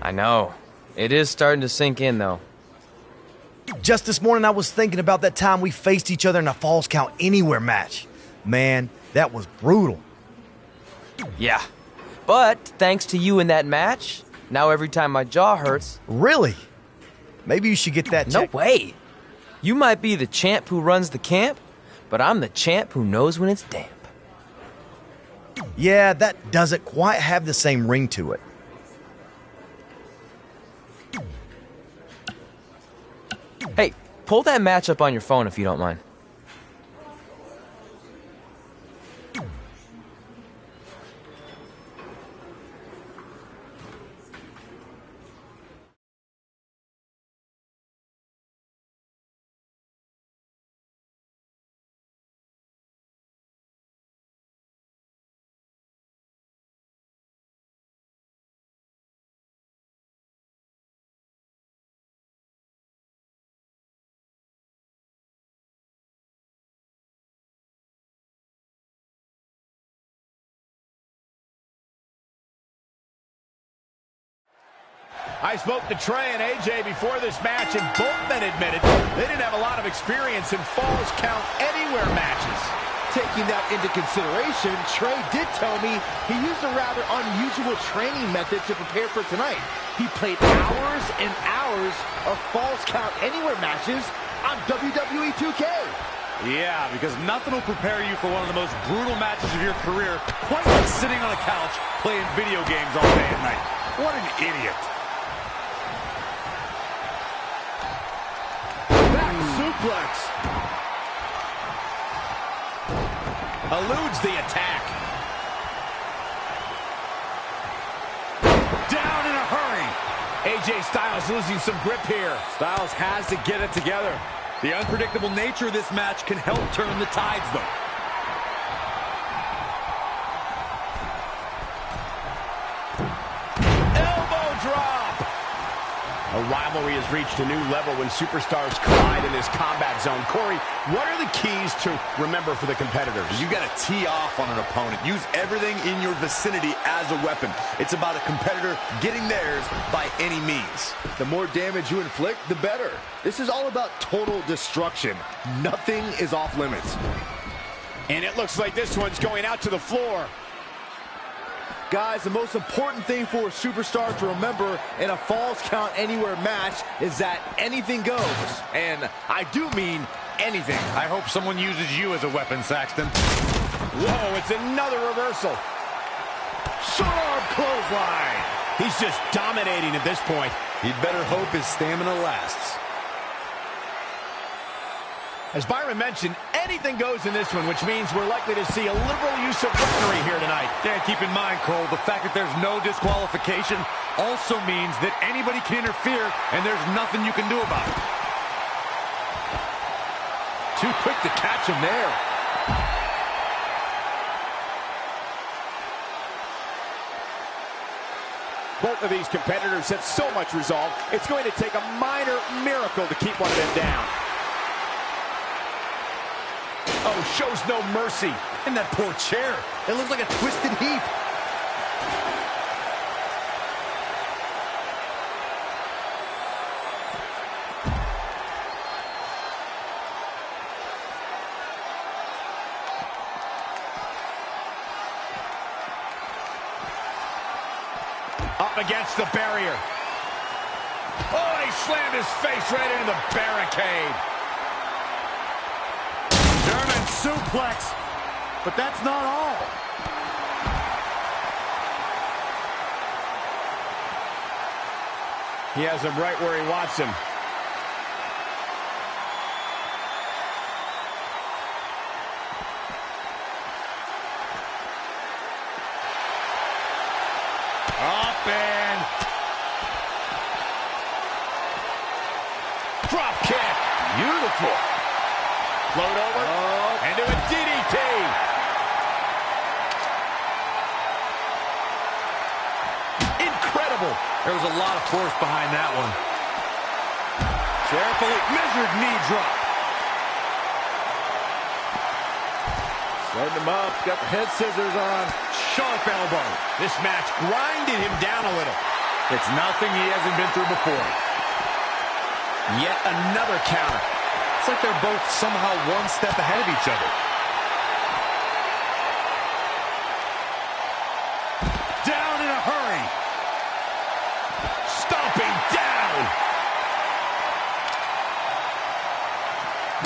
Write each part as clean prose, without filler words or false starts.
I know. It is starting to sink in, though. Just this morning, I was thinking about that time we faced each other in a Falls Count Anywhere match. Man, that was brutal. Yeah. But thanks to you in that match, now every time my jaw hurts... Really? Maybe you should get that checked. No way. You might be the champ who runs the camp, but I'm the champ who knows when it's damp. Yeah, that doesn't quite have the same ring to it. Hey, pull that match up on your phone if you don't mind. I spoke to Trey and AJ before this match, and both men admitted they didn't have a lot of experience in Falls Count Anywhere matches. Taking that into consideration, Trey did tell me he used a rather unusual training method to prepare for tonight. He played hours and hours of Falls Count Anywhere matches on WWE 2K. Yeah, because nothing will prepare you for one of the most brutal matches of your career, quite like sitting on a couch playing video games all day and night. What an idiot. Back suplex. Eludes the attack. Down in a hurry. AJ Styles losing some grip here. Styles has to get it together. The unpredictable nature of this match can help turn the tides, though. Elbow drop. A rivalry has reached a new level when superstars collide in this combat zone. Corey, what are the keys to remember for the competitors? You got to tee off on an opponent. Use everything in your vicinity as a weapon. It's about a competitor getting theirs by any means. The more damage you inflict, the better. This is all about total destruction. Nothing is off limits. And it looks like this one's going out to the floor. Guys, the most important thing for a superstar to remember in a Falls Count Anywhere match is that anything goes. And I do mean anything. I hope someone uses you as a weapon, Saxton. Whoa, it's another reversal. Short arm clothesline. He's just dominating at this point. He'd better hope his stamina lasts. As Byron mentioned, anything goes in this one, which means we're likely to see a liberal use of weaponry here tonight. Yeah, keep in mind, Cole, the fact that there's no disqualification also means that anybody can interfere, and there's nothing you can do about it. Too quick to catch him there. Both of these competitors have so much resolve, it's going to take a minor miracle to keep one of them down. Oh, shows no mercy. And that poor chair. It looks like a twisted heap. Up against the barrier. Oh, he slammed his face right into the barricade. German suplex, but that's not all. He has him right where he wants him. Up and drop kick. Beautiful. Float over and do a DDT. Incredible. There was a lot of force behind that one. Carefully measured knee drop. Setting him up. Got the head scissors on. Sharp elbow. This match grinded him down a little. It's nothing he hasn't been through before. Yet another counter. It's like they're both somehow one step ahead of each other. Down in a hurry. Stomping down.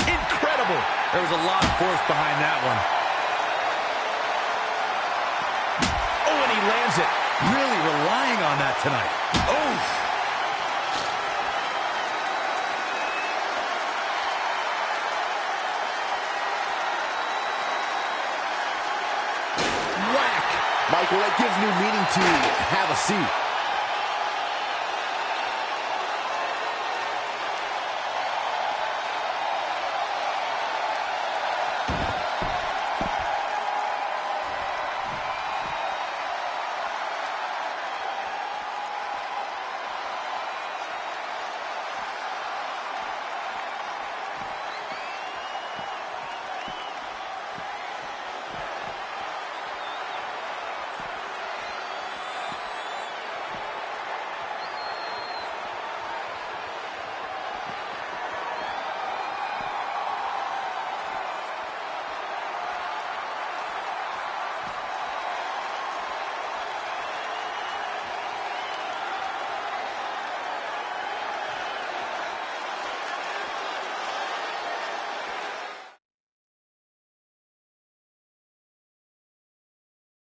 Incredible. There was a lot of force behind that one. Oh, and he lands it. Really relying on that tonight. Oh! Michael, that gives new meaning to have a seat.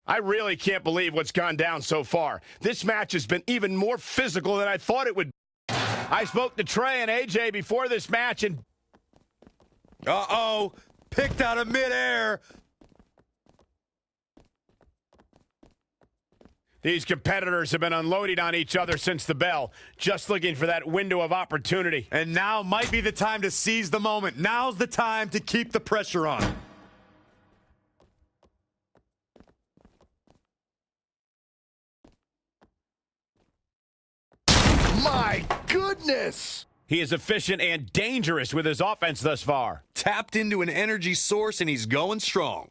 I really can't believe what's gone down so far. This match has been even more physical than I thought it would be. I spoke to Trey and AJ before this match, and... Uh-oh. Picked out of midair. These competitors have been unloading on each other since the bell, just looking for that window of opportunity. And now might be the time to seize the moment. Now's the time to keep the pressure on. My goodness! He is efficient and dangerous with his offense thus far. Tapped into an energy source, and he's going strong.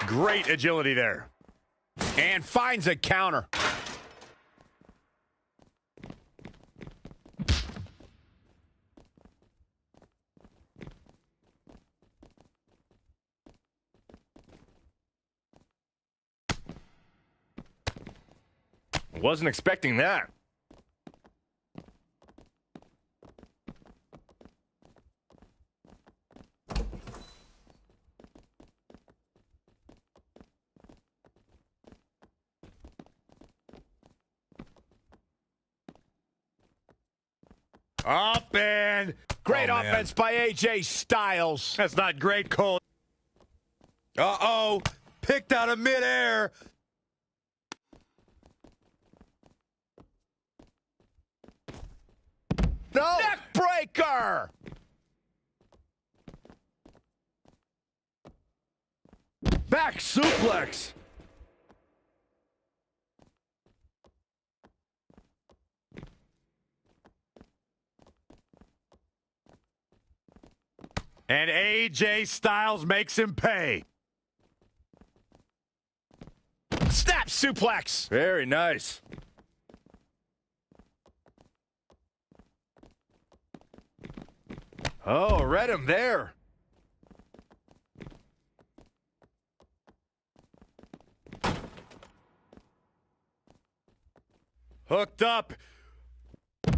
Great agility there. And finds a counter. Wasn't expecting that. Up and... Great offense by AJ Styles. That's not great, Cole. Uh-oh. Picked out of midair. No! Neck breaker! Back suplex. And AJ Styles makes him pay. Snap suplex. Very nice. Oh, read him there. Hooked up.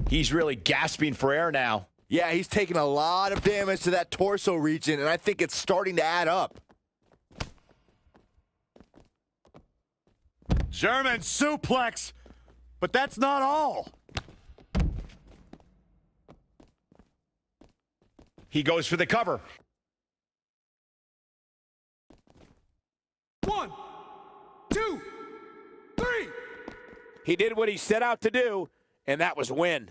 He's really gasping for air now. Yeah, he's taking a lot of damage to that torso region, and I think it's starting to add up. German suplex. But that's not all. He goes for the cover. 1, 2, 3. He did what he set out to do, and that was win.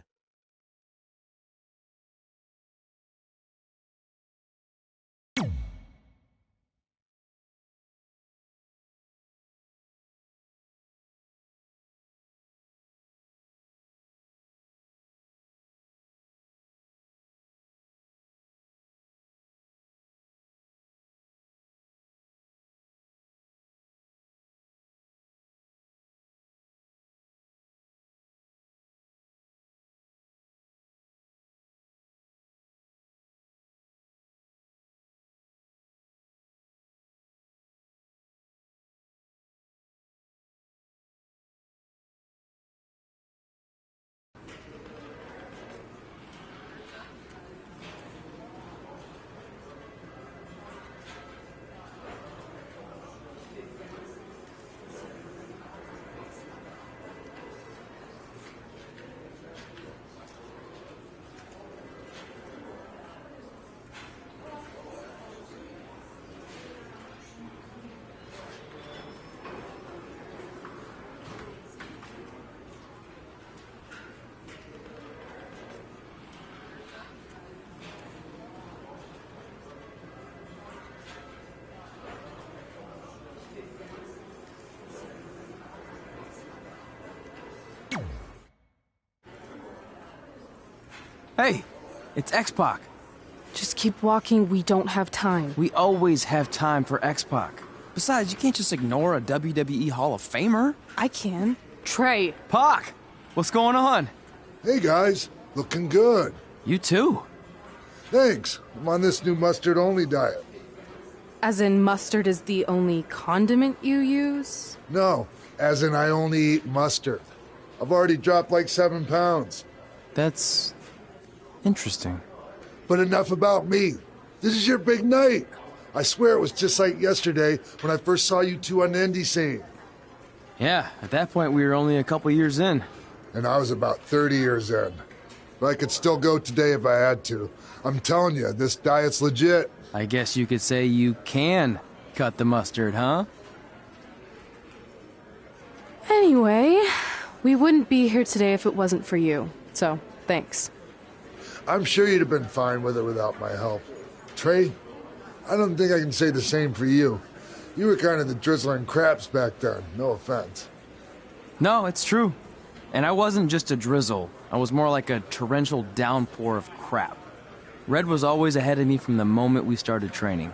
Hey, it's X-Pac. Just keep walking, we don't have time. We always have time for X-Pac. Besides, you can't just ignore a WWE Hall of Famer. I can. Trey. Pac, what's going on? Hey guys, looking good. You too. Thanks. I'm on this new mustard-only diet. As in mustard is the only condiment you use? No, as in I only eat mustard. I've already dropped like 7 pounds. That's interesting. But enough about me. This is your big night. I swear it was just like yesterday when I first saw you two on the indie scene. Yeah, at that point we were only a couple years in. And I was about 30 years in. But I could still go today if I had to. I'm telling you, this diet's legit. I guess you could say you can cut the mustard, huh? Anyway, we wouldn't be here today if it wasn't for you. So, thanks. I'm sure you'd have been fine with it without my help. Trey, I don't think I can say the same for you. You were kind of the drizzling craps back then, no offense. No, it's true. And I wasn't just a drizzle. I was more like a torrential downpour of crap. Red was always ahead of me from the moment we started training.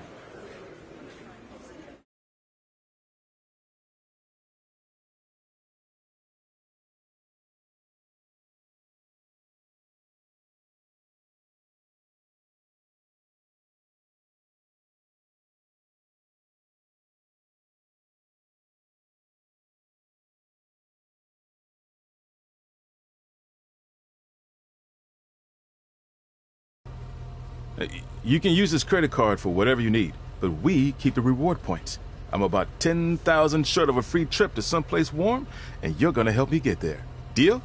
You can use this credit card for whatever you need, but we keep the reward points. I'm about 10,000 short of a free trip to someplace warm, and you're gonna help me get there. Deal?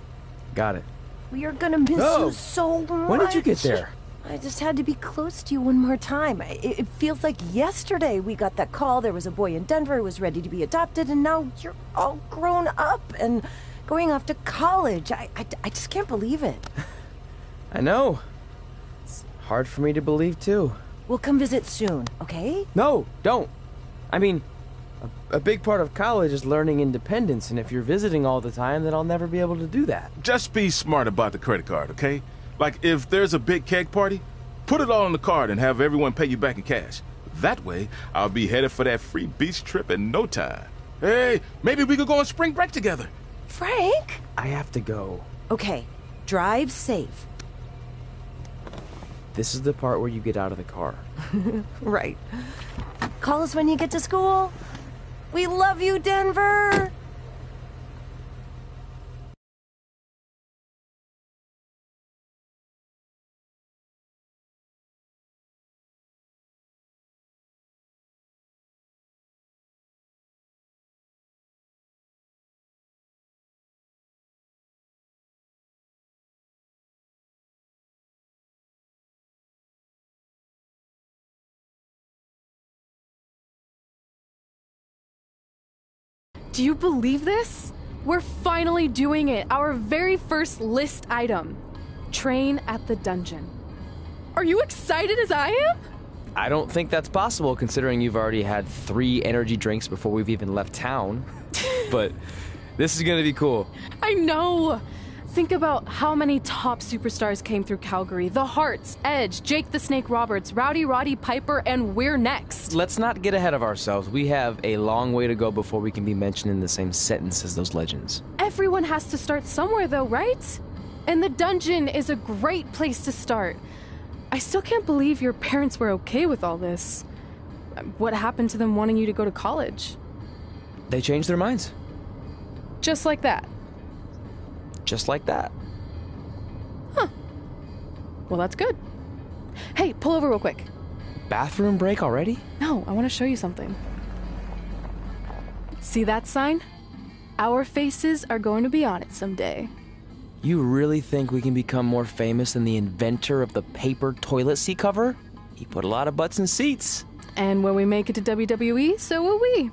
Got it. We are gonna miss you so much. When did you get there? I just had to be close to you one more time. It feels like yesterday we got that call. There was a boy in Denver who was ready to be adopted, and now you're all grown up and going off to college. I just can't believe it. I know. It's hard for me to believe, too. We'll come visit soon, okay? No, don't. I mean, a big part of college is learning independence, and if you're visiting all the time, then I'll never be able to do that. Just be smart about the credit card, okay? Like, if there's a big keg party, put it all on the card and have everyone pay you back in cash. That way, I'll be headed for that free beach trip in no time. Hey, maybe we could go on spring break together. Frank? I have to go. Okay, drive safe. This is the part where you get out of the car. Right. Call us when you get to school. We love you, Denver! Do you believe this? We're finally doing it. Our very first list item. Train at the dungeon. Are you excited as I am? I don't think that's possible, considering you've already had 3 energy drinks before we've even left town. But this is gonna be cool. I know. Think about how many top superstars came through Calgary. The Hearts, Edge, Jake the Snake Roberts, Rowdy Roddy Piper, and we're next. Let's not get ahead of ourselves. We have a long way to go before we can be mentioned in the same sentence as those legends. Everyone has to start somewhere though, right? And the dungeon is a great place to start. I still can't believe your parents were okay with all this. What happened to them wanting you to go to college? They changed their minds. Just like that. Just like that. Huh. Well, that's good. Hey, pull over real quick. Bathroom break already? No, I want to show you something. See that sign? Our faces are going to be on it someday. You really think we can become more famous than the inventor of the paper toilet seat cover? He put a lot of butts in seats. And when we make it to WWE, so will we.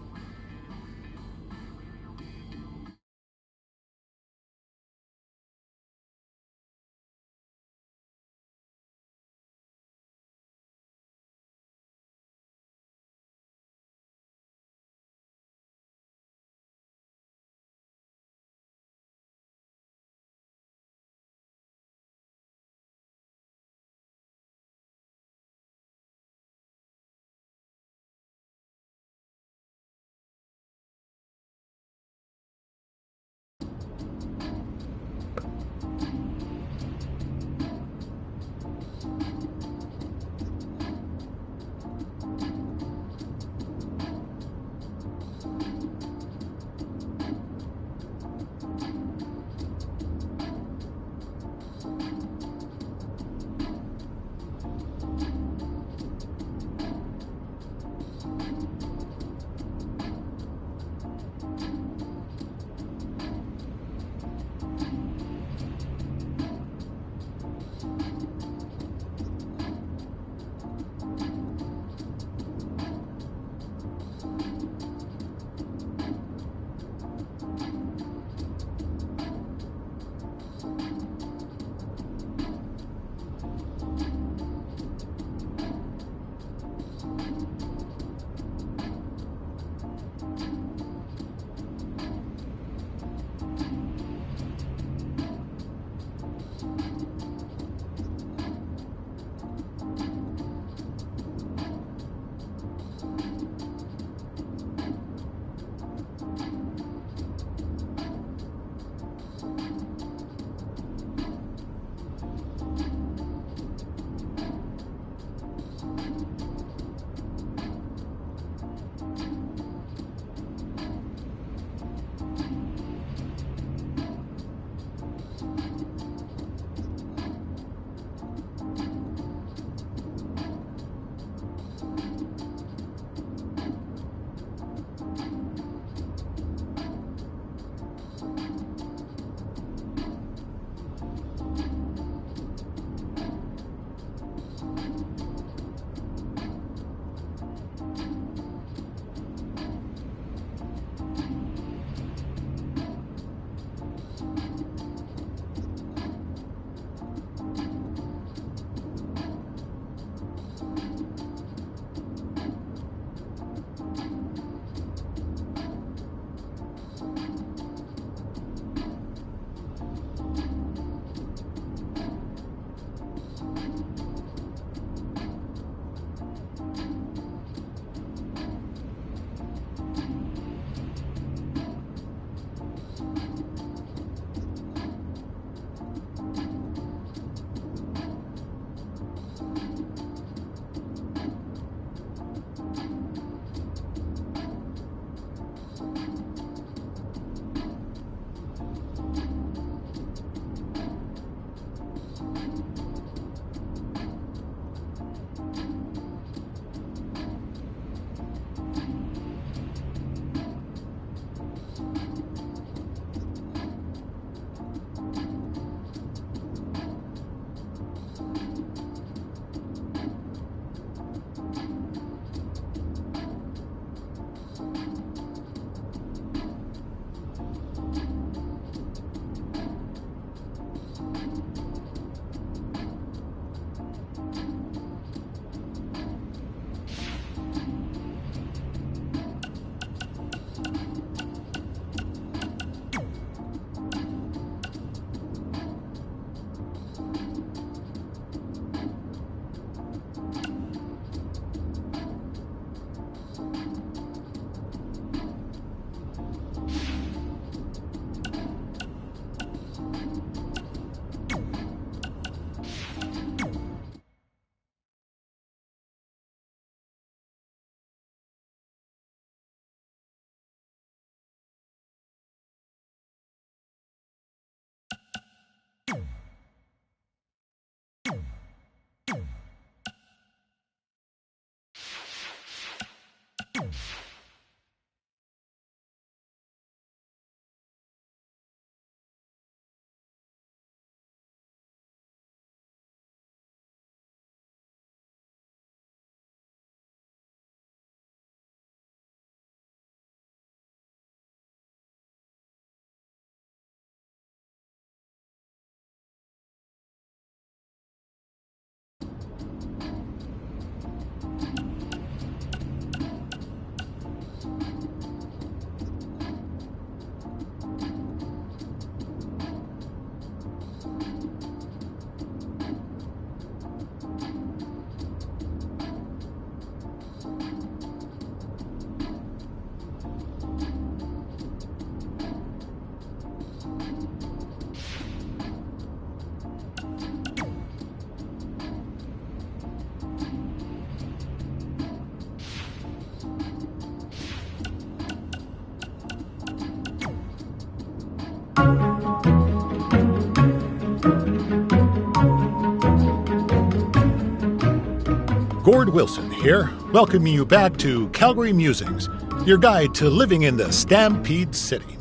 Gord Wilson here, welcoming you back to Calgary Musings, your guide to living in the Stampede City.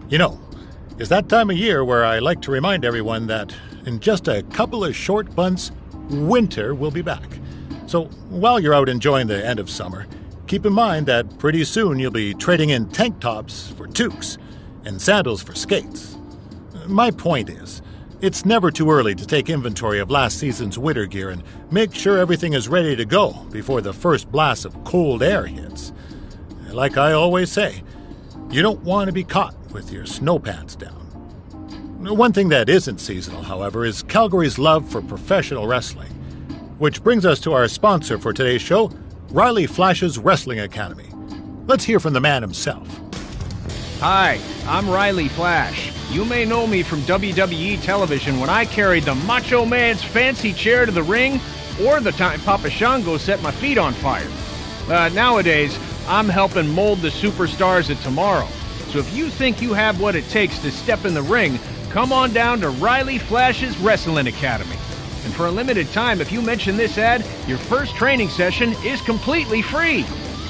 You know, it's that time of year where I like to remind everyone that in just a couple of short months, winter will be back. So while you're out enjoying the end of summer, keep in mind that pretty soon you'll be trading in tank tops for toques and sandals for skates. My point is, it's never too early to take inventory of last season's winter gear and make sure everything is ready to go before the first blast of cold air hits. Like I always say, you don't want to be caught with your snow pants down. One thing that isn't seasonal, however, is Calgary's love for professional wrestling. Which brings us to our sponsor for today's show, Riley Flash's Wrestling Academy. Let's hear from the man himself. Hi, I'm Riley Flash. You may know me from WWE television when I carried the Macho Man's fancy chair to the ring, or the time Papa Shango set my feet on fire. Nowadays, I'm helping mold the superstars of tomorrow. So if you think you have what it takes to step in the ring, come on down to Riley Flash's Wrestling Academy. And for a limited time, if you mention this ad, your first training session is completely free,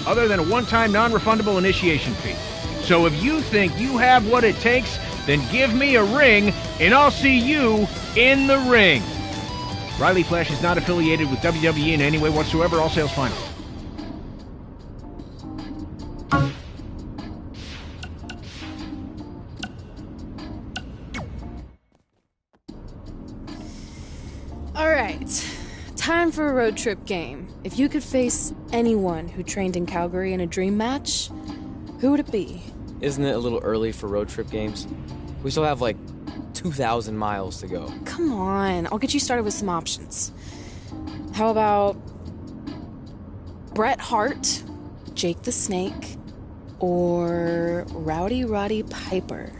other than a one-time non-refundable initiation fee. So if you think you have what it takes, then give me a ring, and I'll see you in the ring. Riley Flash is not affiliated with WWE in any way whatsoever. All sales final. All right, time for a road trip game. If you could face anyone who trained in Calgary in a dream match, who would it be? Isn't it a little early for road trip games? We still have like 2,000 miles to go. Come on, I'll get you started with some options. How about Bret Hart, Jake the Snake, or Rowdy Roddy Piper?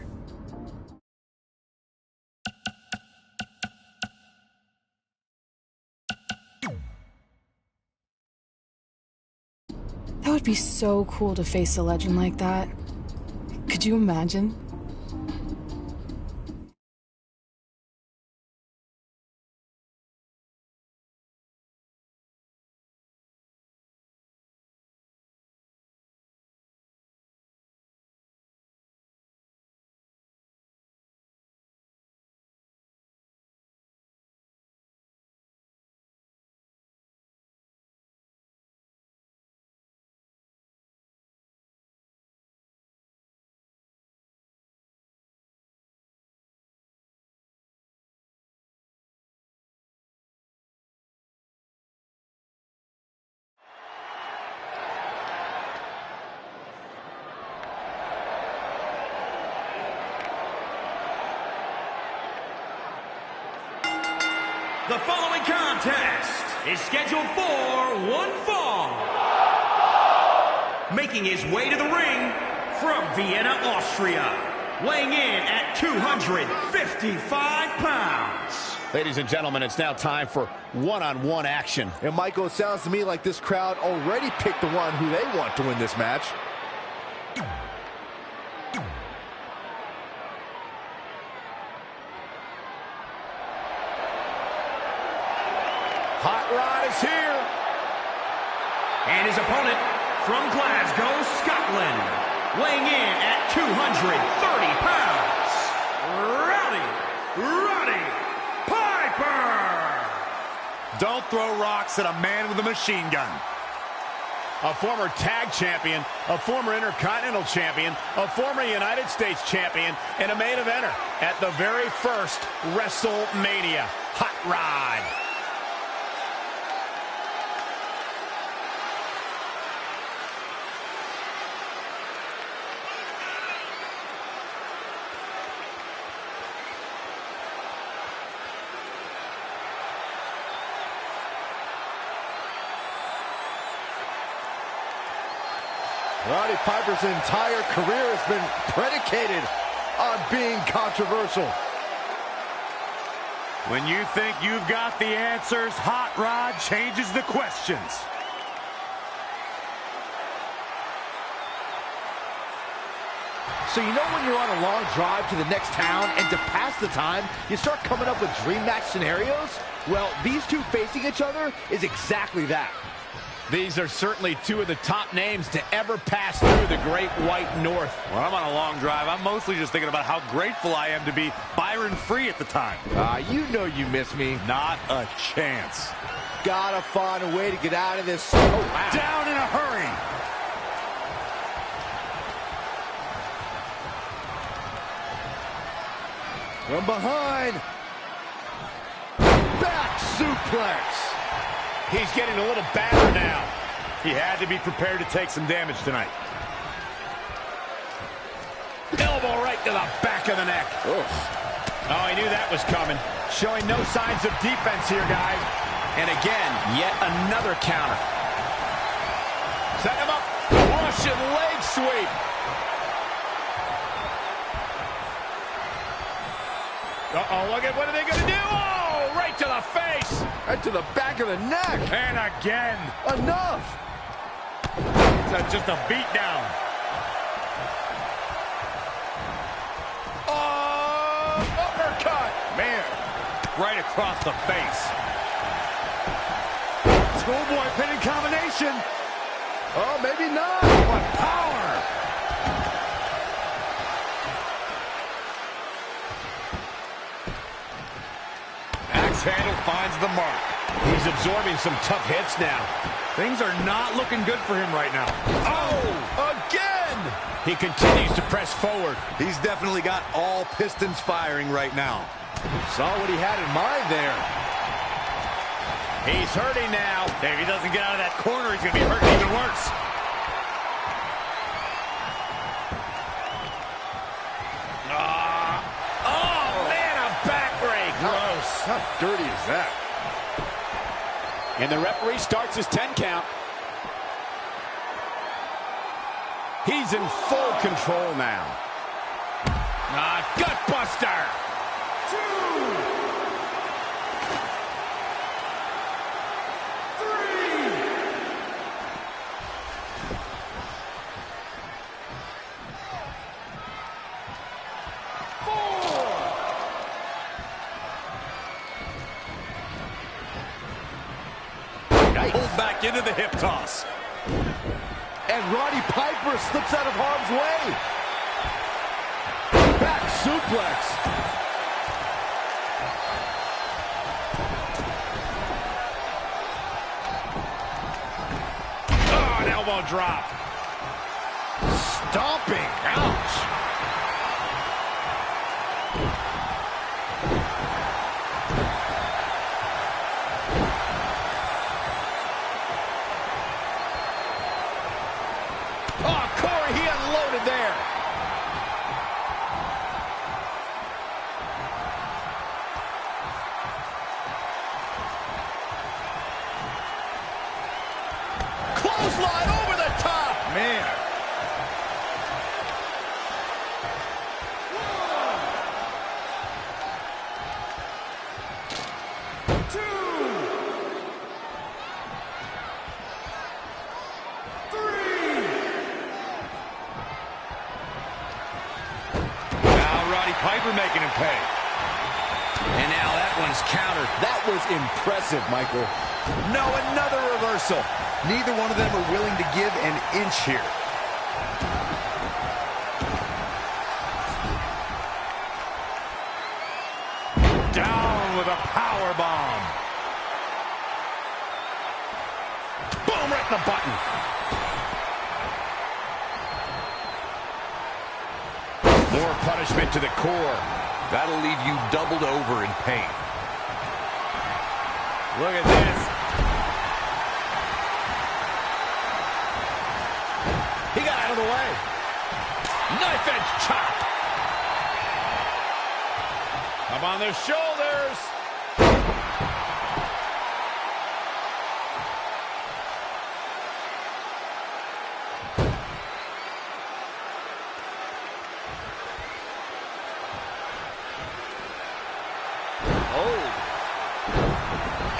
That would be so cool to face a legend like that. Could you imagine? The following contest is scheduled for one fall. Making his way to the ring from Vienna, Austria, weighing in at 255 pounds. Ladies and gentlemen, it's now time for one-on-one action. And Michael, it sounds to me like this crowd already picked the one who they want to win this match. Hot Rod is here. And his opponent from Glasgow, Scotland, weighing in at 230 pounds, Roddy Piper! Don't throw rocks at a man with a machine gun. A former tag champion, a former Intercontinental champion, a former United States champion, and a main eventer at the very first WrestleMania. Hot Rod. Roddy Piper's entire career has been predicated on being controversial. When you think you've got the answers, Hot Rod changes the questions. So you know when you're on a long drive to the next town and to pass the time, you start coming up with dream match scenarios? Well, these two facing each other is exactly that. These are certainly two of the top names to ever pass through the Great White North. When I'm on a long drive, I'm mostly just thinking about how grateful I am to be Byron Free at the time. You know you miss me. Not a chance. Gotta find a way to get out of this. Oh, wow. Down in a hurry. From behind. Back suplex. He's getting a little battered now. He had to be prepared to take some damage tonight. Elbow right to the back of the neck. Oof. Oh, he knew that was coming. Showing no signs of defense here, guys. And again, yet another counter. Set him up. Russian leg sweep. Uh-oh, look at what are they going to do? Oh, right to the face. Right to the back of the neck. And again. Enough. That's just a beat down. Oh, uppercut. Man, right across the face. Schoolboy pinning combination. Oh, maybe not. What power. Axe handle finds the mark. He's absorbing some tough hits now. Things are not looking good for him right now. Oh, again! He continues to press forward. He's definitely got all pistons firing right now. Saw what he had in mind there. He's hurting now. If he doesn't get out of that corner, he's going to be hurting even worse. Oh, man, a backbreak. Gross. How dirty is that? And the referee starts his 10 count. He's in full control now. Gutbuster. 2, 3, 4. Pulled back into the hip toss. And Roddy Piper slips out of harm's way. Back suplex. Oh, an elbow drop. Stomping. Ouch. Oh, Corey, he unloaded there. Clothesline over the top. Man. Piper making him pay. And now that one's countered. That was impressive, Michael. No, another reversal. Neither one of them are willing to give an inch here. Down with a power bomb. Boom, right in the button. More punishment to the core. That'll leave you doubled over in pain. Look at this. He got out of the way. Knife edge chop. Up on their shoulders.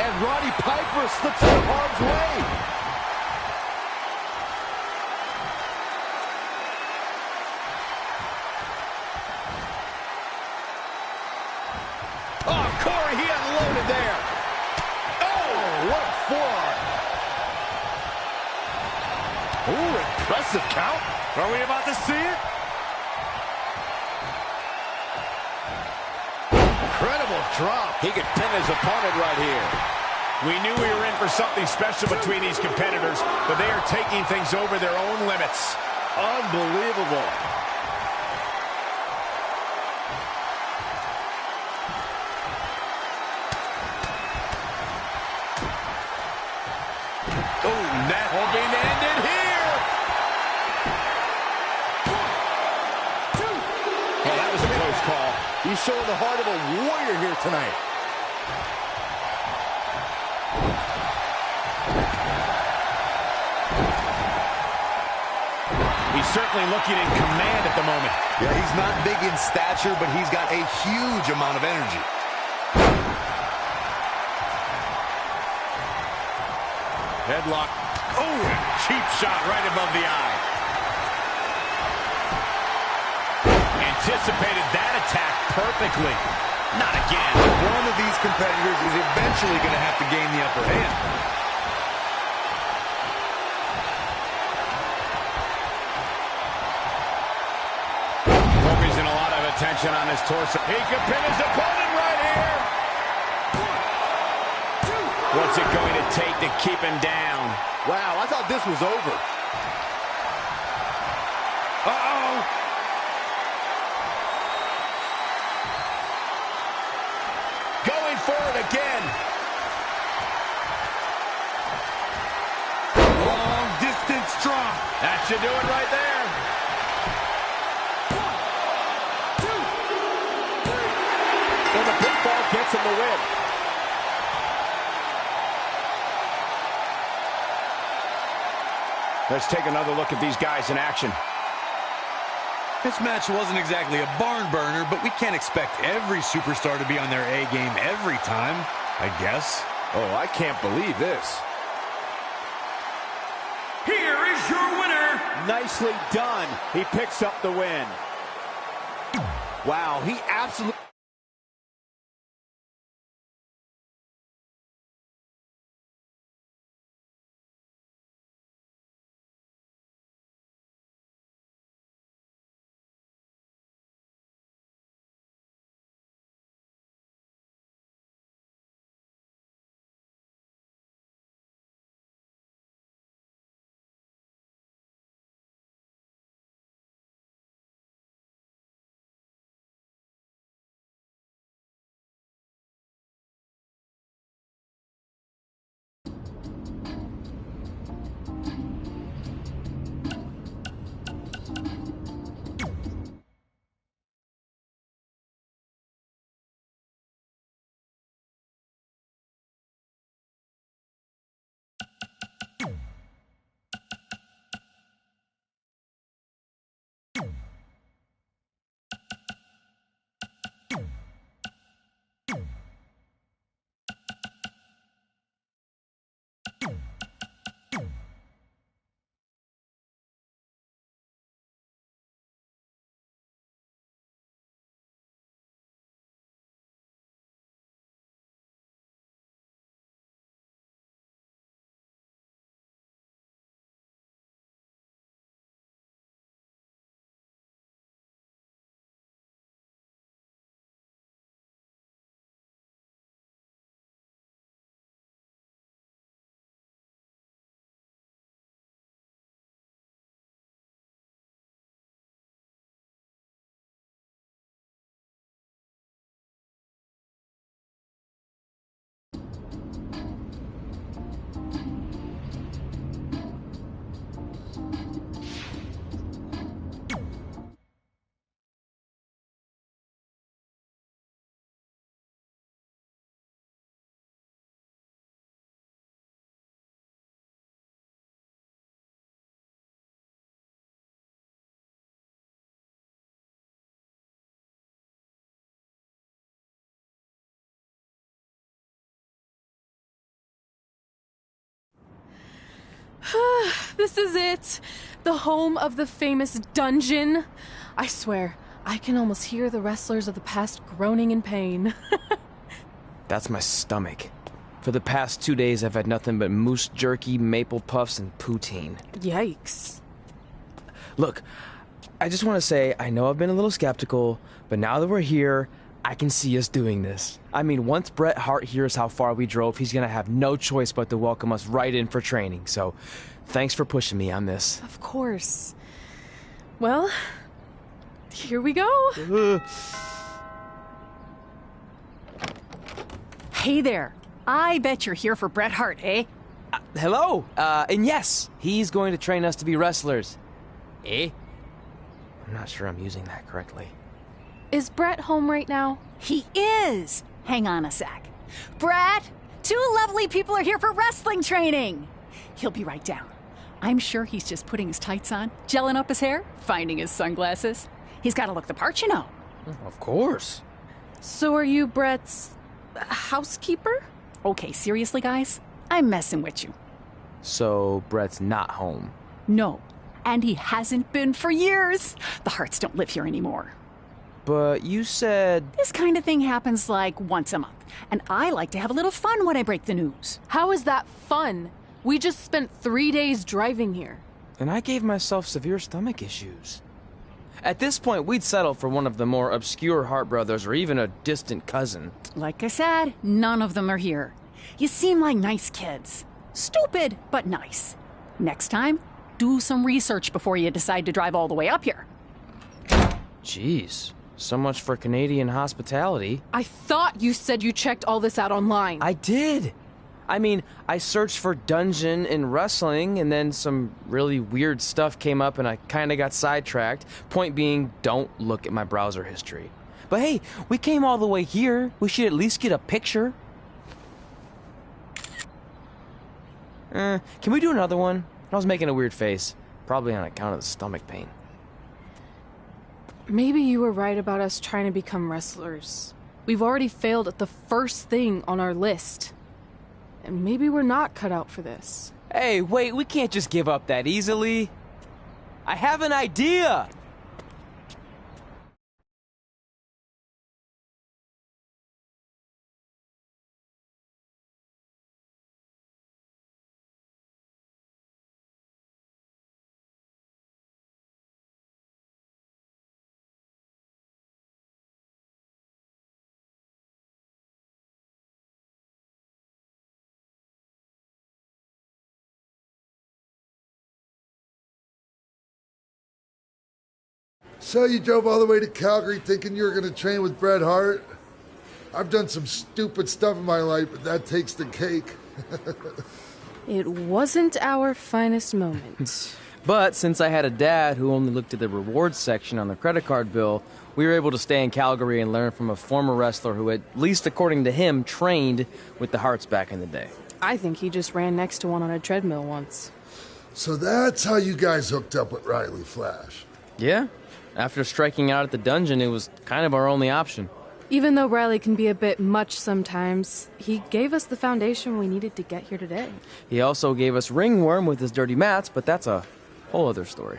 And Roddy Piper slips out of harm's way. Oh, Corey, he unloaded there. Oh, what a forearm. Ooh, impressive count. Are we about to see it? Incredible drop. He could pin his opponent right here. We knew we were in for something special between these competitors, but they are taking things over their own limits. Unbelievable. Oh, that hoping to end it here. Oh, that was a close call. He's showing the heart of a warrior here tonight. He's certainly looking in command at the moment. Yeah, he's not big in stature, but he's got a huge amount of energy. Headlock. Oh, cheap shot right above the eye. Anticipated that attack perfectly. Not again. One of these competitors is eventually going to have to gain the upper hand. Focusing a lot of attention on his torso. He could pin his opponent right here. What's it going to take to keep him down? Wow, I thought this was over. Uh-oh. Going for it again. Long distance drop. That should do it right there. 1, 2, 3. And the pinfall gets him the win. Let's take another look at these guys in action. This match wasn't exactly a barn burner, but we can't expect every superstar to be on their A game every time, I guess. Oh, I can't believe this. Here is your winner. Nicely done. He picks up the win. Wow, he absolutely... This is it. The home of the famous dungeon. I swear, I can almost hear the wrestlers of the past groaning in pain. That's my stomach. For the past 2 days, I've had nothing but moose jerky, maple puffs, and poutine. Yikes. Look, I just want to say, I know I've been a little skeptical, but now that we're here, I can see us doing this. I mean, once Bret Hart hears how far we drove, he's gonna have no choice but to welcome us right in for training. So, thanks for pushing me on this. Of course. Well, here we go. Hey there. I bet you're here for Bret Hart, eh? Hello, and yes, he's going to train us to be wrestlers. Eh? I'm not sure I'm using that correctly. Is Bret home right now? He is. Hang on a sec. Bret, 2 lovely people are here for wrestling training. He'll be right down. I'm sure he's just putting his tights on, gelling up his hair, finding his sunglasses. He's got to look the part, you know. Of course. So are you Bret's housekeeper? Okay, seriously, guys? I'm messing with you. So, Bret's not home? No, and he hasn't been for years. The Harts don't live here anymore. But you said... This kind of thing happens like once a month, and I like to have a little fun when I break the news. How is that fun? We just spent 3 days driving here. And I gave myself severe stomach issues. At this point, we'd settle for one of the more obscure Hart brothers or even a distant cousin. Like I said, none of them are here. You seem like nice kids. Stupid, but nice. Next time, do some research before you decide to drive all the way up here. Jeez, so much for Canadian hospitality. I thought you said you checked all this out online. I did. I mean, I searched for dungeon in wrestling, and then some really weird stuff came up, and I kind of got sidetracked. Point being, don't look at my browser history. But hey, we came all the way here. We should at least get a picture. Can we do another one? I was making a weird face, probably on account of the stomach pain. Maybe you were right about us trying to become wrestlers. We've already failed at the first thing on our list. And maybe we're not cut out for this. Hey, wait, we can't just give up that easily. I have an idea! So you drove all the way to Calgary thinking you were going to train with Bret Hart? I've done some stupid stuff in my life, but that takes the cake. It wasn't our finest moment. But since I had a dad who only looked at the rewards section on the credit card bill, we were able to stay in Calgary and learn from a former wrestler who, at least according to him, trained with the Harts back in the day. I think he just ran next to one on a treadmill once. So that's how you guys hooked up with Riley Flash. Yeah. After striking out at the dungeon, it was kind of our only option. Even though Riley can be a bit much sometimes, he gave us the foundation we needed to get here today. He also gave us ringworm with his dirty mats, but that's a whole other story.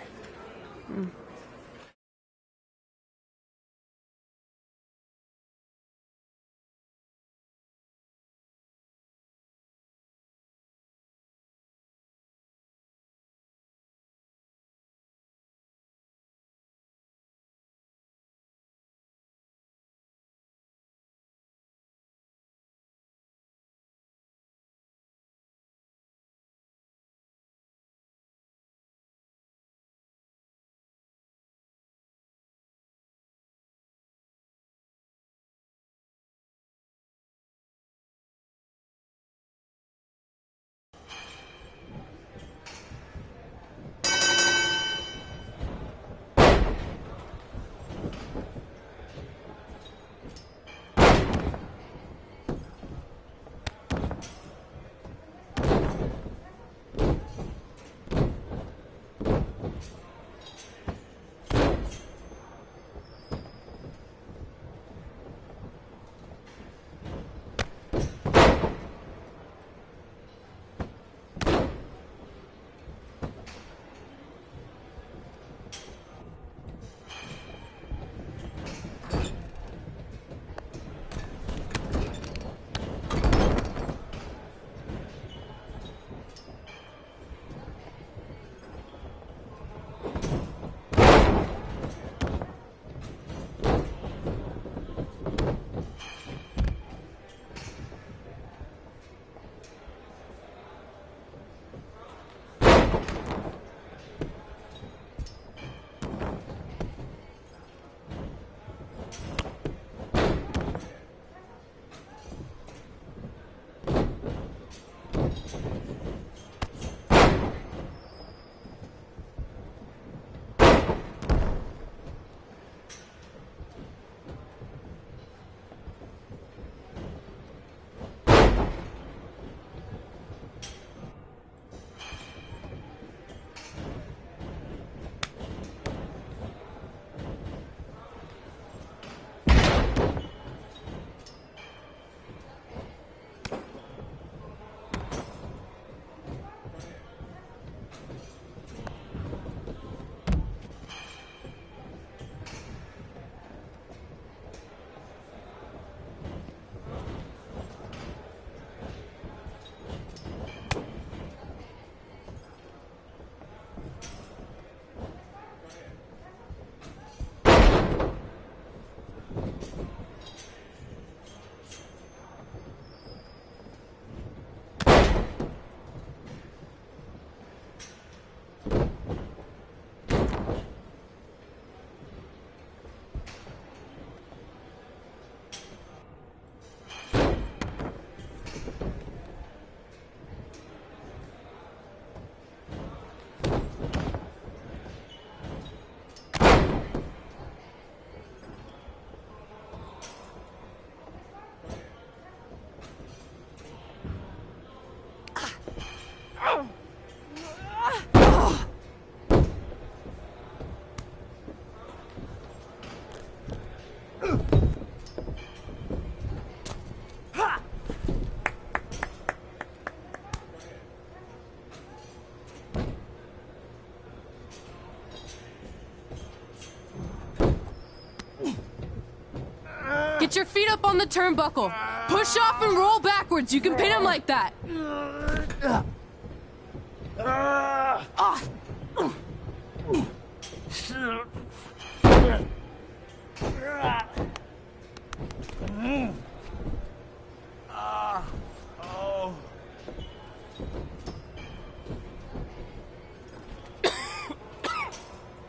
Get your feet up on the turnbuckle. Push off and roll backwards. You can pin him like that.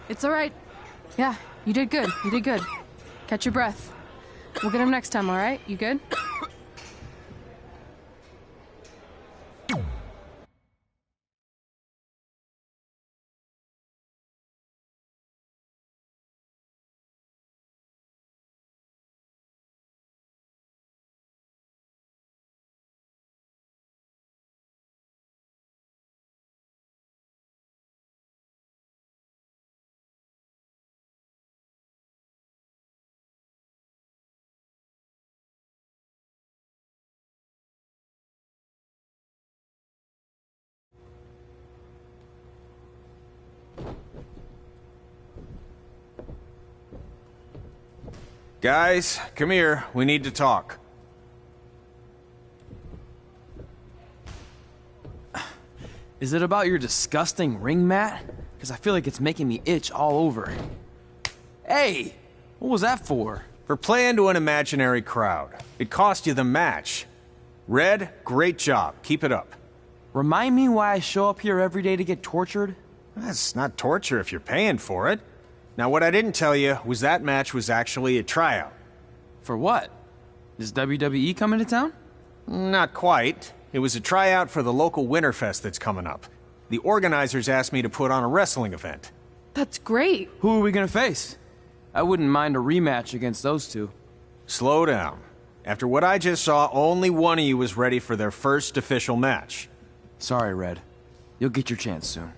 It's all right. Yeah, you did good. You did good. Catch your breath. We'll get him next time, all right? You good? Guys, come here. We need to talk. Is it about your disgusting ring mat? Because I feel like it's making me itch all over. Hey! What was that for? For playing to an imaginary crowd. It cost you the match. Red, great job. Keep it up. Remind me why I show up here every day to get tortured? That's not torture if you're paying for it. Now, what I didn't tell you was that match was actually a tryout. For what? Is WWE coming to town? Not quite. It was a tryout for the local Winterfest that's coming up. The organizers asked me to put on a wrestling event. That's great. Who are we gonna face? I wouldn't mind a rematch against those two. Slow down. After what I just saw, only one of you was ready for their first official match. Sorry, Red. You'll get your chance soon.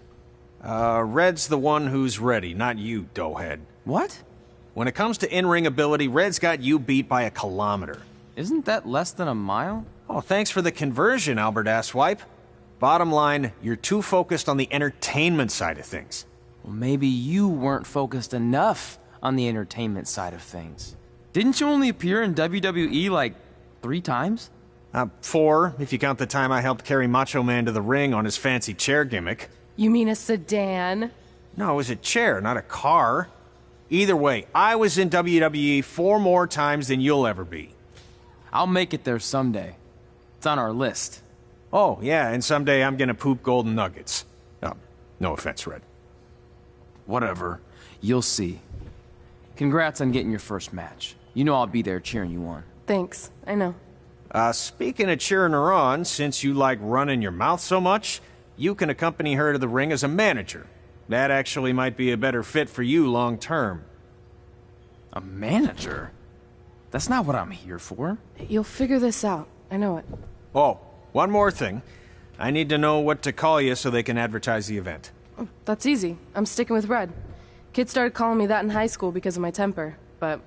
Red's the one who's ready, not you, doughhead. What? When it comes to in-ring ability, Red's got you beat by a kilometer. Isn't that less than a mile? Oh, thanks for the conversion, Albert Asswipe. Bottom line, you're too focused on the entertainment side of things. Well, maybe you weren't focused enough on the entertainment side of things. Didn't you only appear in WWE like 3 times? 4, if you count the time I helped carry Macho Man to the ring on his fancy chair gimmick. You mean a sedan? No, it was a chair, not a car. Either way, I was in WWE 4 more times than you'll ever be. I'll make it there someday. It's on our list. Oh, yeah, and someday I'm gonna poop golden nuggets. Oh, no offense, Red. Whatever. You'll see. Congrats on getting your first match. You know I'll be there cheering you on. Thanks. I know. Speaking of cheering her on, since you like running your mouth so much, you can accompany her to the ring as a manager. That actually might be a better fit for you long term. A manager? That's not what I'm here for. You'll figure this out. I know it. Oh, one more thing. I need to know what to call you so they can advertise the event. That's easy. I'm sticking with Red. Kids started calling me that in high school because of my temper, but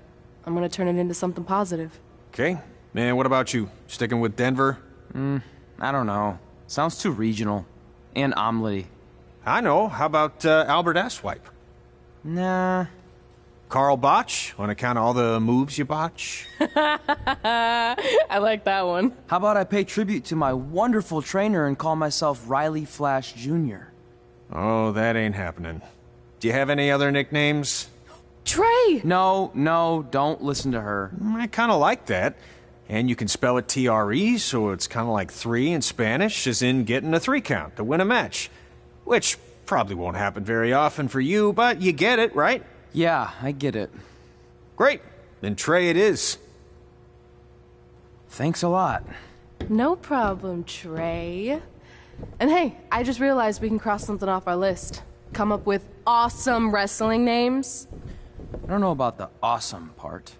I'm gonna turn it into something positive. Okay. Man, what about you? Sticking with Denver? I don't know. Sounds too regional. And omelette-y. I know. How about Albert Asswipe? Nah. Carl Botch, on account of all the moves you botch? I like that one. How about I pay tribute to my wonderful trainer and call myself Riley Flash Jr.? Oh, that ain't happening. Do you have any other nicknames? Trey! No, don't listen to her. I kind of like that. And you can spell it T-R-E, so it's kind of like 3 in Spanish, as in getting a 3 count to win a match. Which probably won't happen very often for you, but you get it, right? Yeah, I get it. Great. Then Trey it is. Thanks a lot. No problem, Trey. And hey, I just realized we can cross something off our list. Come up with awesome wrestling names. I don't know about the awesome part.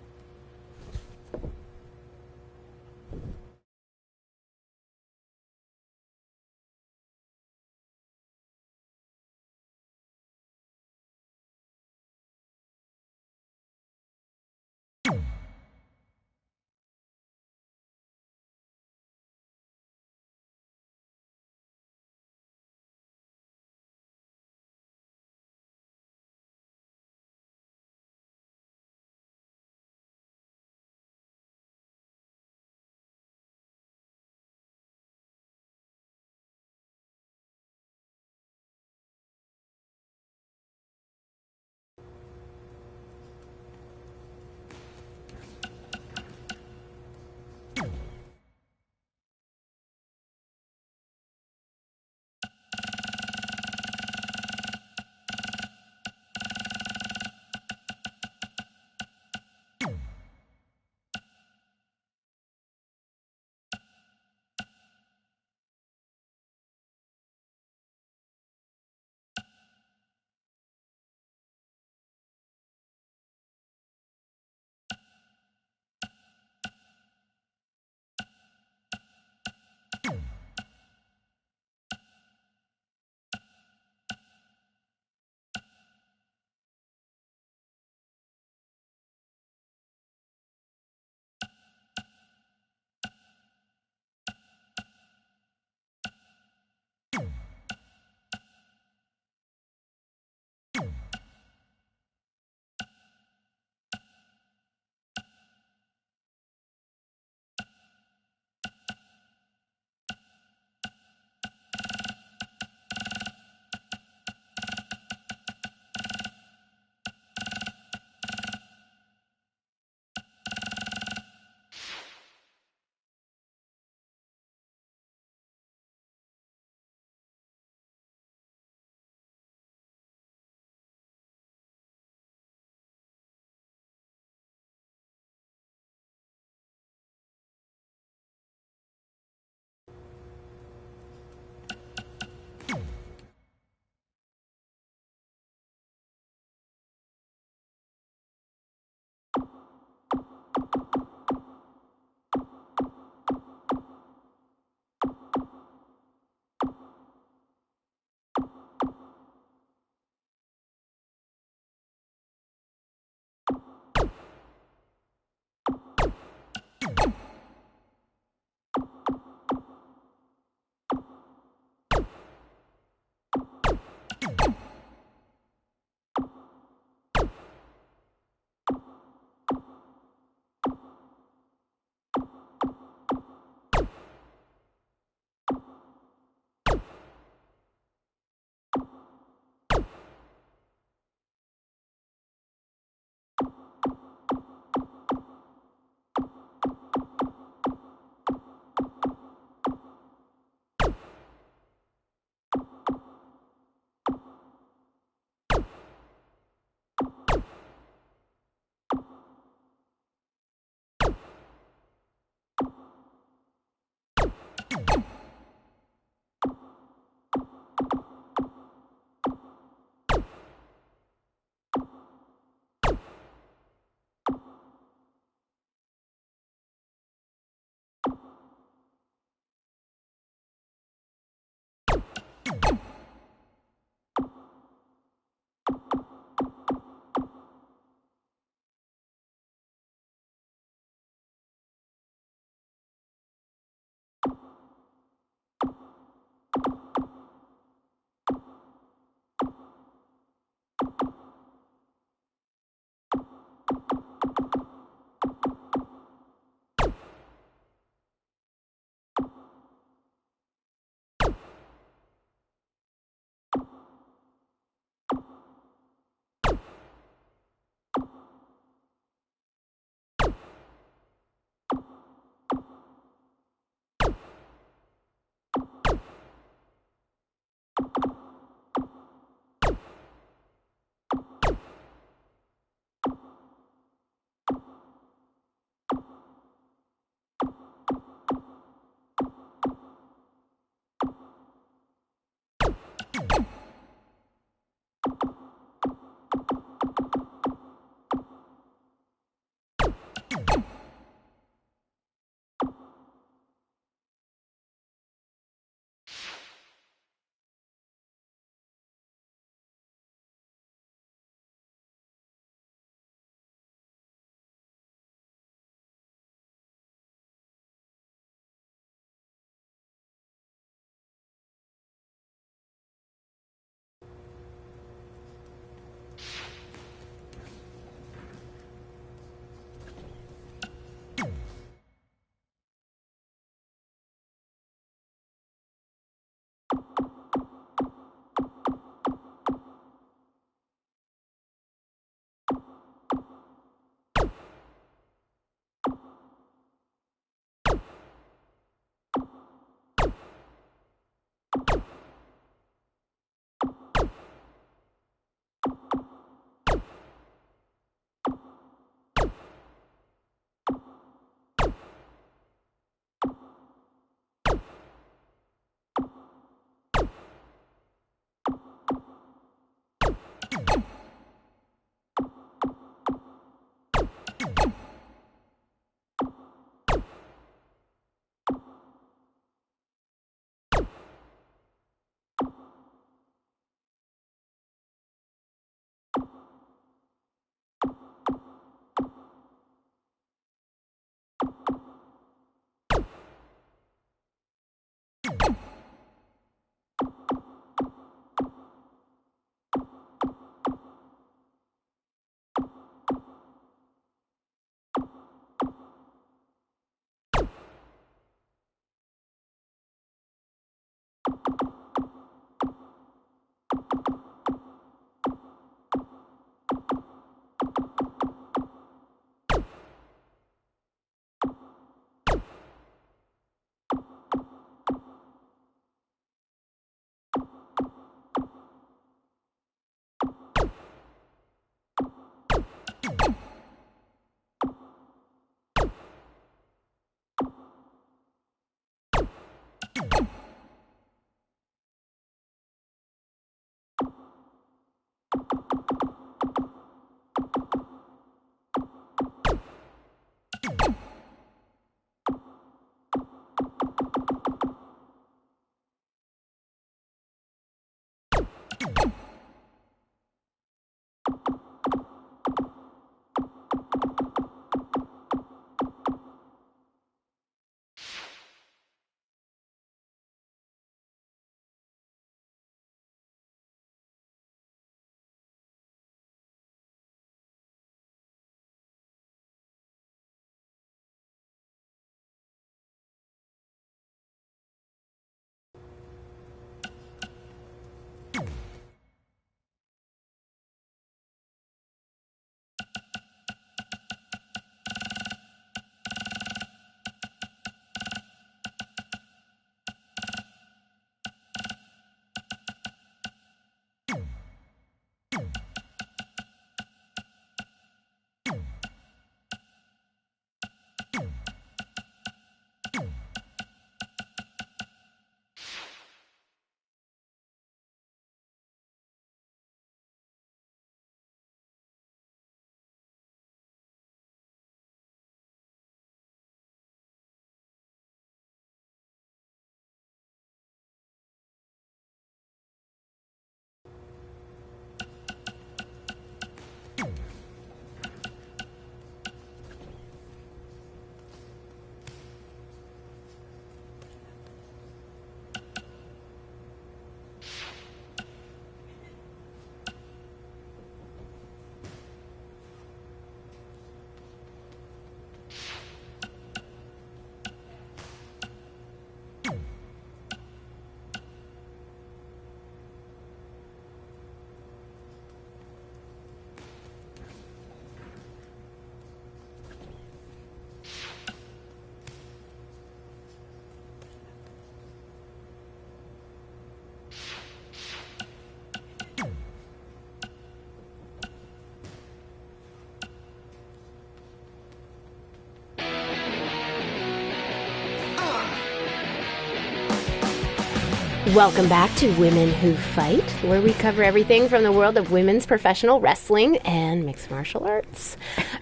Welcome back to Women Who Fight, where we cover everything from the world of women's professional wrestling and mixed martial arts.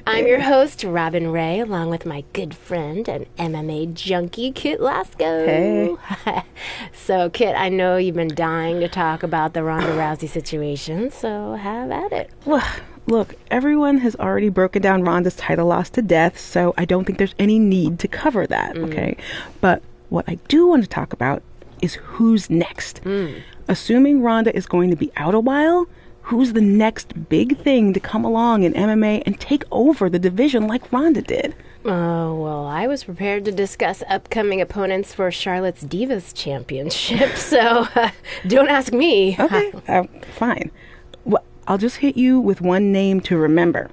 I'm your host, Robin Ray, along with my good friend and MMA junkie, Kit Lasco. Hey. So, Kit, I know you've been dying to talk about the Ronda Rousey situation, so have at it. Well, look, everyone has already broken down Ronda's title loss to death, so I don't think there's any need to cover that, okay? But what I do want to talk about is who's next. Assuming Ronda is going to be out a while, who's the next big thing to come along in MMA and take over the division like Ronda did? Oh, well, I was prepared to discuss upcoming opponents for Charlotte's Divas Championship, so don't ask me. Okay, fine. Well, I'll just hit you with one name to remember.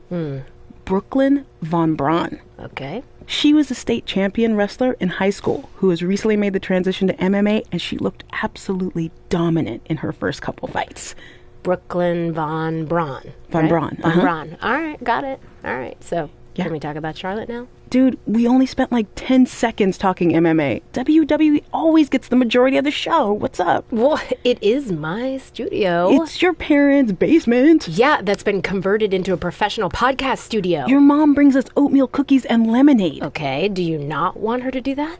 Brooklyn Von Braun. Okay. She was a state champion wrestler in high school who has recently made the transition to MMA, and she looked absolutely dominant in her first couple fights. Brooklyn Von Braun. Von Braun. Von Braun. All right, got it. All right, so Yeah. Can we talk about Charlotte now? Dude, we only spent like 10 seconds talking MMA. WWE always gets the majority of the show. What's up? Well, it is my studio. It's your parents' basement. Yeah, that's been converted into a professional podcast studio. Your mom brings us oatmeal cookies and lemonade. Okay, do you not want her to do that?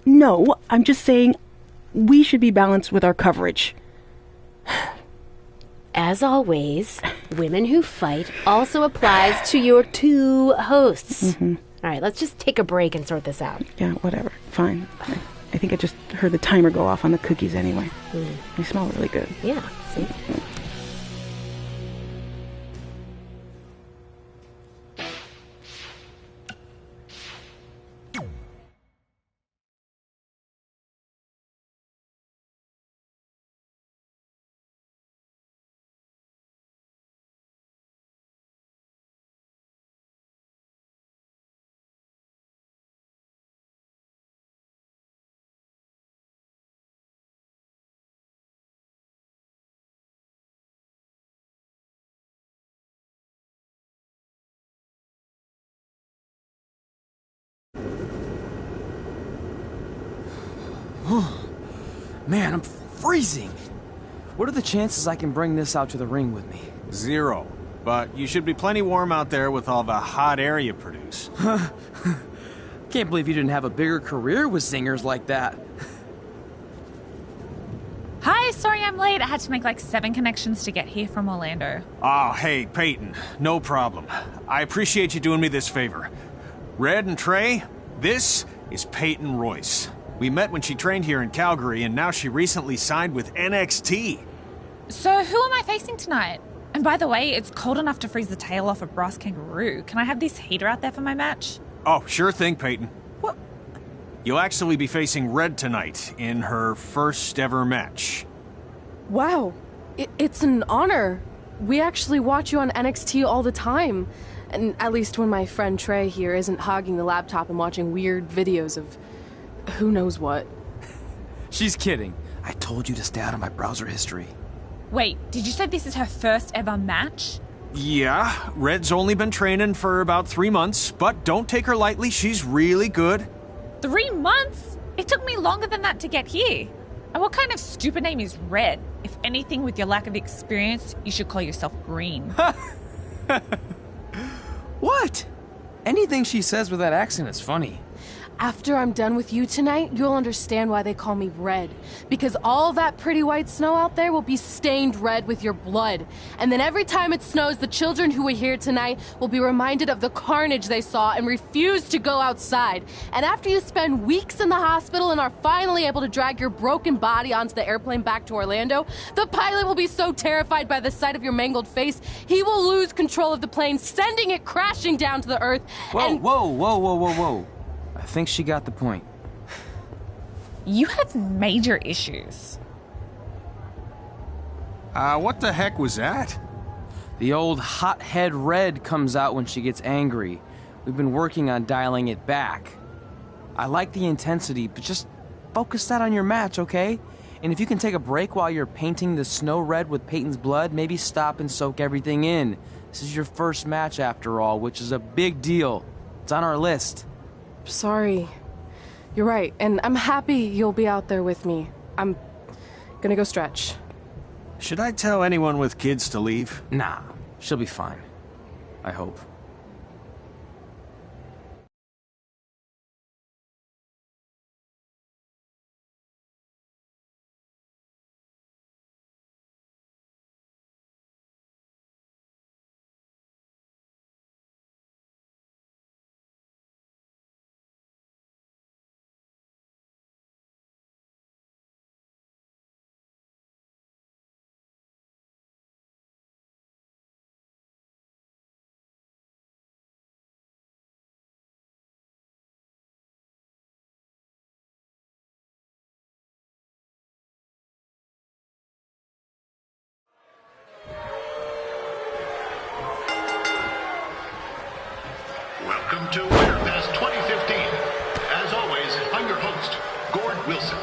No, I'm just saying we should be balanced with our coverage. As always, Women Who Fight also applies to your two hosts. Mm-hmm. All right, let's just take a break and sort this out. Yeah, whatever. Fine. I think I just heard the timer go off on the cookies anyway. They smell really good. Yeah, see? Man, I'm freezing. What are the chances I can bring this out to the ring with me? 0. But you should be plenty warm out there with all the hot air you produce. Can't believe you didn't have a bigger career with singers like that. Hi, sorry I'm late. I had to make like 7 connections to get here from Orlando. Oh, hey, Peyton. No problem. I appreciate you doing me this favor. Red and Trey, this is Peyton Royce. We met when she trained here in Calgary, and now she recently signed with NXT. So who am I facing tonight? And by the way, it's cold enough to freeze the tail off a brass kangaroo. Can I have this heater out there for my match? Oh, sure thing, Peyton. What? You'll actually be facing Red tonight in her first ever match. Wow. It's an honor. We actually watch you on NXT all the time. And at least when my friend Trey here isn't hogging the laptop and watching weird videos of who knows what. She's kidding. I told you to stay out of my browser history. Wait, did you say this is her first ever match? Yeah, Red's only been training for about 3 months, but don't take her lightly, she's really good. 3 months? It took me longer than that to get here. And what kind of stupid name is Red? If anything, with your lack of experience, you should call yourself Green. What? Anything she says with that accent is funny. After I'm done with you tonight, you'll understand why they call me Red. Because all that pretty white snow out there will be stained red with your blood. And then every time it snows, the children who are here tonight will be reminded of the carnage they saw and refuse to go outside. And after you spend weeks in the hospital and are finally able to drag your broken body onto the airplane back to Orlando, the pilot will be so terrified by the sight of your mangled face, he will lose control of the plane, sending it crashing down to the earth. Whoa. I think she got the point. You have major issues. What the heck was that? The old hothead Red comes out when she gets angry. We've been working on dialing it back. I like the intensity, but just focus that on your match, okay? And if you can take a break while you're painting the snow red with Peyton's blood, maybe stop and soak everything in. This is your first match after all, which is a big deal. It's on our list. Sorry. You're right, and I'm happy you'll be out there with me. I'm gonna go stretch. Should I tell anyone with kids to leave? Nah, she'll be fine. I hope. Welcome to Winter Fest 2015. As always, I'm your host, Gord Wilson.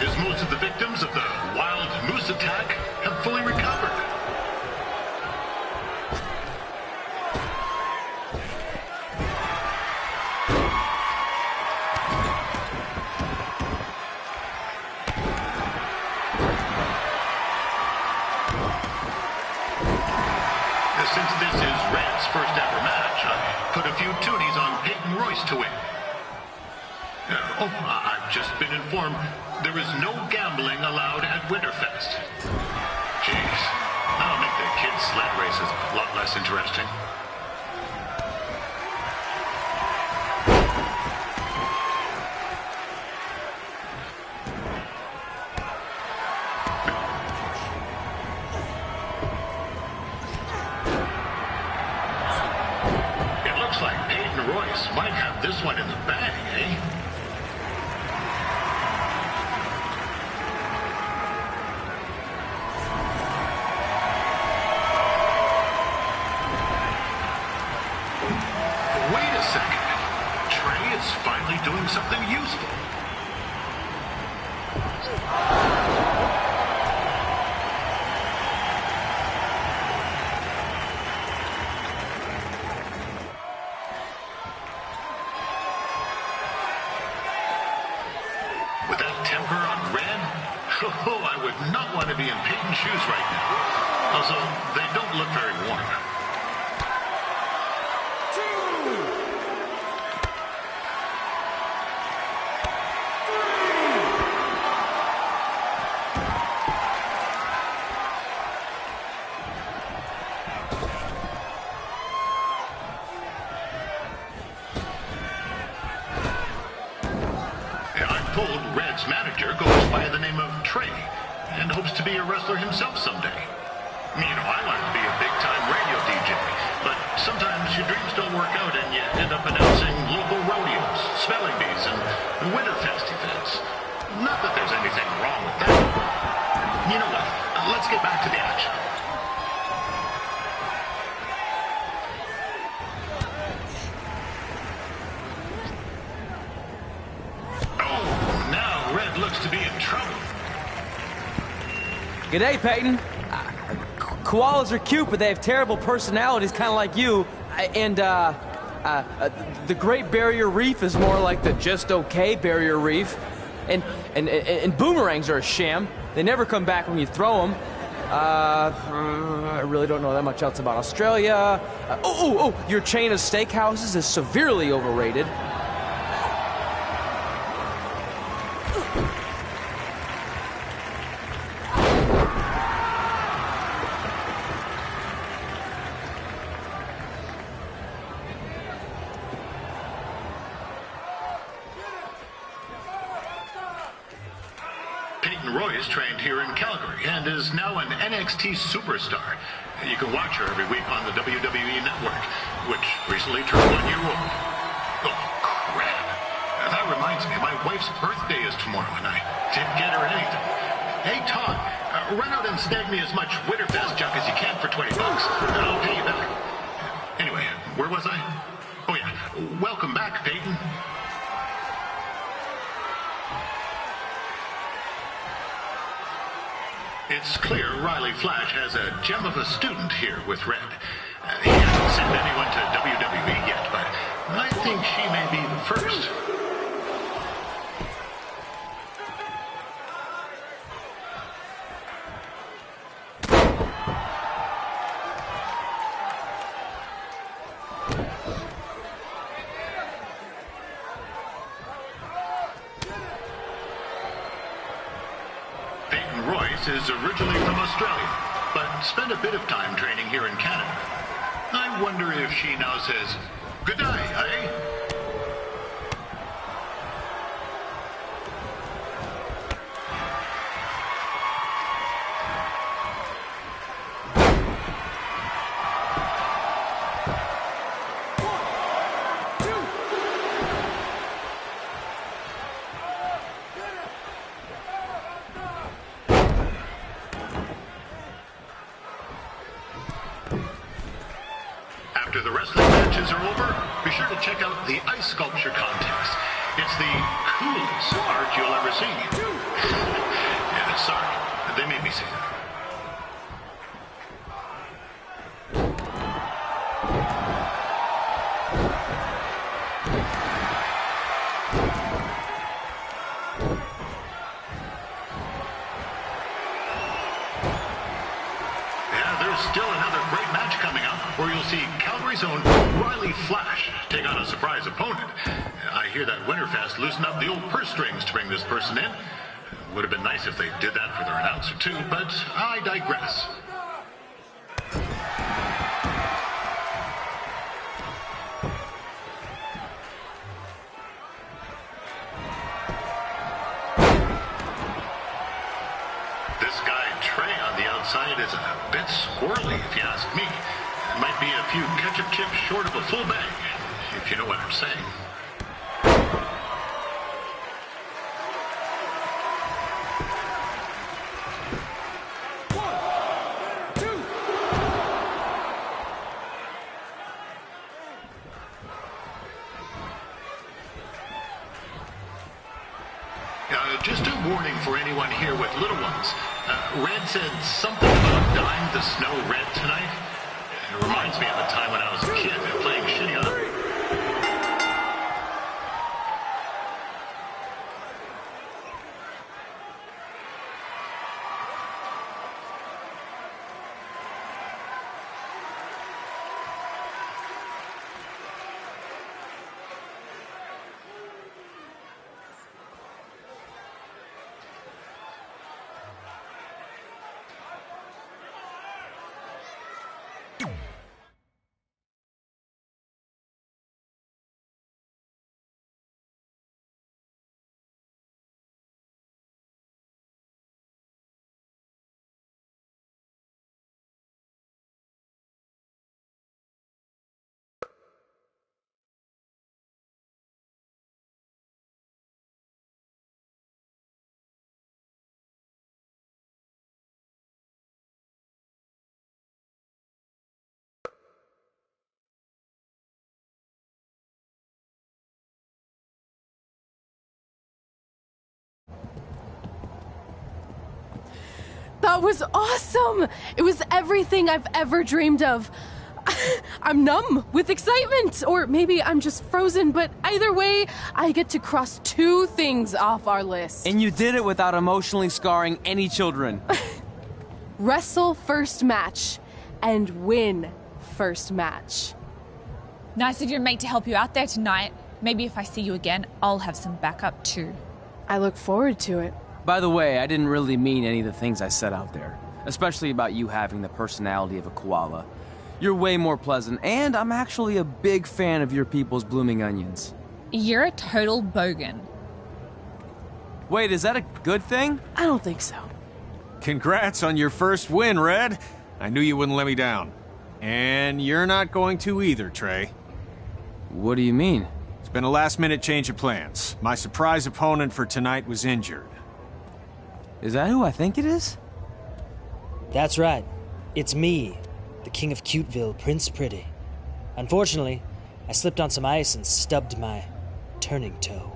is most of the victims of the wild moose attack have fully recovered. Since this is Red's first ever match, I put a few toonies on Peyton Royce to win. I've just been informed there is no gambling allowed at Winterfest. Jeez, that'll make the kids' sled races a lot less interesting. It looks like Peyton Royce might have this one in the bag, eh? Wait a second. Trey is finally doing something useful. With that temper on Red, I would not want to be in Peyton's shoes right now. Also, they don't look very warm. Told Red's manager goes by the name of Trey and hopes to be a wrestler himself someday. You know, I wanted to be a big-time radio DJ, but sometimes your dreams don't work out and you end up announcing local rodeos, spelling bees, and Winterfest events. Not that there's anything wrong with that. You know what? Let's get back to the action. Looks to be in trouble. G'day, Peyton. Koalas are cute, but they have terrible personalities, kind of like you. And the Great Barrier Reef is more like the just okay Barrier Reef. And boomerangs are a sham. They never come back when you throw them. I really don't know that much else about Australia. Your chain of steakhouses is severely overrated. Royce trained here in Calgary and is now an NXT superstar. You can watch her every week on the WWE Network, which recently turned 1 year old. Oh, crap. That reminds me, my wife's birthday is tomorrow, and I didn't get her anything. Hey, Todd, run out and snag me as much Winterfest junk as you can for $20, and I'll pay you back. Anyway, where was I? Oh, yeah. Welcome back, Peyton. It's clear Riley Flash has a gem of a student here with Red. He hasn't sent anyone to WWE yet, but I think she may be the first. Is originally from Australia, but spent a bit of time training here in Canada. I wonder if she now says, "Good day, eh?" After the wrestling matches are over, be sure to check out the ice sculpture contest. It's the coolest art you'll ever see. Yeah, sorry. They made me say that. Still another great match coming up, where you'll see Calgary's own Riley Flash take on a surprise opponent. I hear that Winterfest loosened up the old purse strings to bring this person in. Would have been nice if they did that for their announcer too, but I digress. Is a bit squirrely, if you ask me. It might be a few ketchup chips short of a full bag, if you know what I'm saying. Just a warning for anyone here with little ones. Red said something about dyeing the snow red tonight. It reminds me of a time when I was a kid and playing shitty on it. That was awesome! It was everything I've ever dreamed of. I'm numb with excitement, or maybe I'm just frozen, but either way, I get to cross 2 things off our list. And you did it without emotionally scarring any children. Wrestle first match, and win first match. Nice of your mate to help you out there tonight. Maybe if I see you again, I'll have some backup too. I look forward to it. By the way, I didn't really mean any of the things I said out there, especially about you having the personality of a koala. You're way more pleasant, and I'm actually a big fan of your people's blooming onions. You're a total bogan. Wait, is that a good thing? I don't think so. Congrats on your first win, Red. I knew you wouldn't let me down. And you're not going to either, Trey. What do you mean? It's been a last-minute change of plans. My surprise opponent for tonight was injured. Is that who I think it is? That's right. It's me, the King of Cuteville, Prince Pretty. Unfortunately, I slipped on some ice and stubbed my turning toe.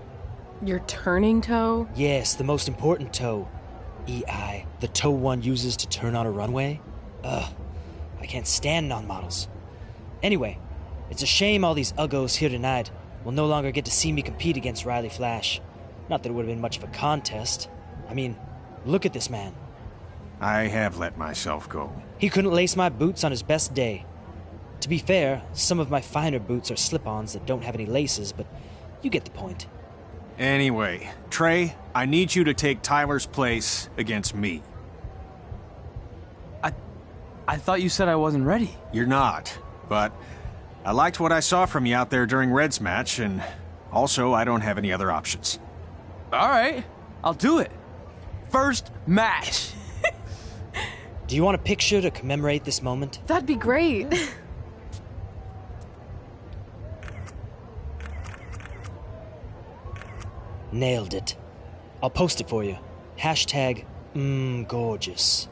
Your turning toe? Yes, the most important toe. EI, the toe one uses to turn on a runway. Ugh, I can't stand non-models. Anyway, it's a shame all these uggos here tonight will no longer get to see me compete against Riley Flash. Not that it would have been much of a contest. I mean, look at this man. I have let myself go. He couldn't lace my boots on his best day. To be fair, some of my finer boots are slip-ons that don't have any laces, but you get the point. Anyway, Trey, I need you to take Tyler's place against me. I thought you said I wasn't ready. You're not, but I liked what I saw from you out there during Red's match, and also I don't have any other options. All right, I'll do it. First match. Do you want a picture to commemorate this moment? That'd be great. Nailed it. I'll post it for you. Hashtag, gorgeous.